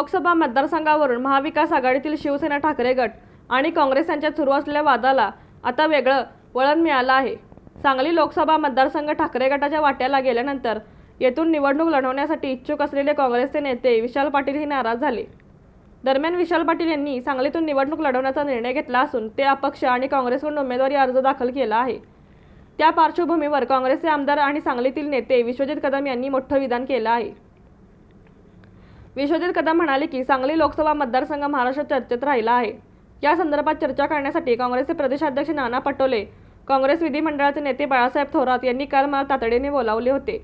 लोकसभा मतदारसंघावरून महाविकास आघाडीतील शिवसेना ठाकरे गट आणि काँग्रेस यांच्यात सुरू असलेल्या वादाला आता वेगळं वळण मिळालं आहे। सांगली लोकसभा मतदारसंघ ठाकरे गटाच्या वाट्याला गेल्यानंतर येथून निवडणूक लढवण्यासाठी इच्छुक असलेले काँग्रेसचे नेते विशाल पाटील हे नाराज झाले। दरम्यान विशाल पाटील यांनी सांगलीतून निवडणूक लढवण्याचा निर्णय घेतला असून ते अपक्ष आणि काँग्रेसकडून उमेदवारी अर्ज दाखल केला आहे। त्या पार्श्वभूमीवर काँग्रेसचे आमदार आणि सांगलीतील नेते विश्वजित कदम यांनी मोठं विधान केलं आहे। विश्वजित कदम म्हणाले की सांगली लोकसभा मतदारसंघ महाराष्ट्रात चर्चेत राहिला आहे। या संदर्भात चर्चा करण्यासाठी काँग्रेसचे प्रदेशाध्यक्ष नाना पटोले, काँग्रेस विधिमंडळाचे नेते बाळासाहेब थोरात यांनी काल मला तातडीने बोलावले होते।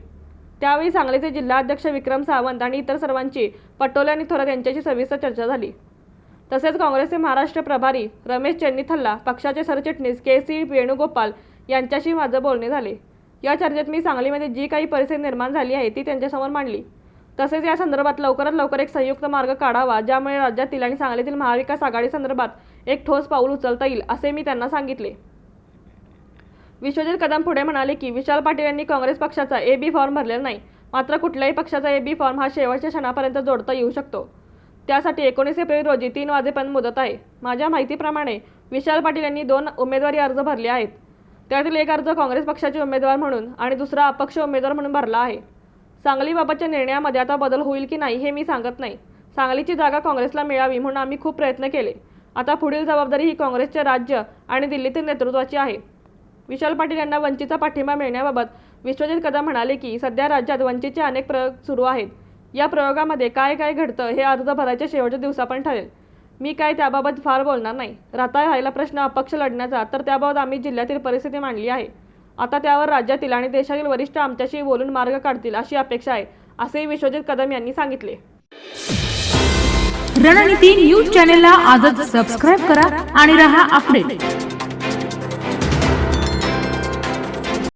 त्यावेळी सांगलीचे जिल्हाध्यक्ष विक्रम सावंत आणि इतर सर्वांची पटोले आणि थोरात यांच्याशी सविस्तर चर्चा झाली। तसेच काँग्रेसचे महाराष्ट्र प्रभारी रमेश चेन्नीथल्ला, पक्षाचे सरचिटणीस के.सी. वेणुगोपाल यांच्याशी माझे बोलणे झाले। या चर्चेत मी सांगलीमध्ये जी काही परिस्थिती निर्माण झाली आहे ती त्यांच्यासमोर मांडली। तसेच या संदर्भात लवकरात लवकर एक संयुक्त मार्ग काढावा ज्यामुळे राज्यातील आणि सांगलीतील महाविकास आघाडी संदर्भात एक ठोस पाऊल उचलता येईल असे मी त्यांना सांगितले। विश्वजित कदम पुढे म्हणाले की विशाल पाटील यांनी काँग्रेस पक्षाचा ए-बी फॉर्म भरलेला नाही, मात्र कुठल्याही पक्षाचा ए-बी फॉर्म हा शेवटच्या क्षणापर्यंत जोडता येऊ शकतो। त्यासाठी 19 एप्रिल रोजी 3 वाजेपर्यंत मुदत आहे। माझ्या माहितीप्रमाणे विशाल पाटील यांनी 2 उमेदवारी अर्ज भरले आहेत। त्यातील एक अर्ज काँग्रेस पक्षाचे उमेदवार म्हणून आणि दुसरा अपक्ष उमेदवार म्हणून भरला आहे। सांगलीबाबतच्या निर्णयामध्ये आता बदल होईल की नाही हे मी सांगत नाही। सांगलीची जागा काँग्रेसला मिळावी म्हणून आम्ही खूप प्रयत्न केले। आता पुढील जबाबदारी ही काँग्रेसच्या राज्य आणि दिल्लीतील नेतृत्वाची आहे। विशाल पाटील यांना वंचितचा पाठिंबा मिळण्याबाबत विश्वजित कदम म्हणाले की सध्या राज्यात वंचितचे अनेक प्रयोग सुरू आहेत। या प्रयोगामध्ये काय काय घडतं हे अर्ज भरायच्या शेवटच्या दिवसापर्यंत ठरेल। मी काय त्याबाबत फार बोलणार नाही। राहिला प्रश्न अपक्ष लढण्याचा, तर त्याबाबत आम्ही जिल्ह्यातील परिस्थिती मांडली आहे। आता त्यावर राज्यातील आणि देशातील वरिष्ठ आमच्याशी बोलून मार्ग काढतील अशी अपेक्षा आहे, असेही विश्वजित कदम यांनी सांगितले। रणनीती न्यूज चॅनलला आजच सबस्क्राइब करा आणि रहा अपडेट।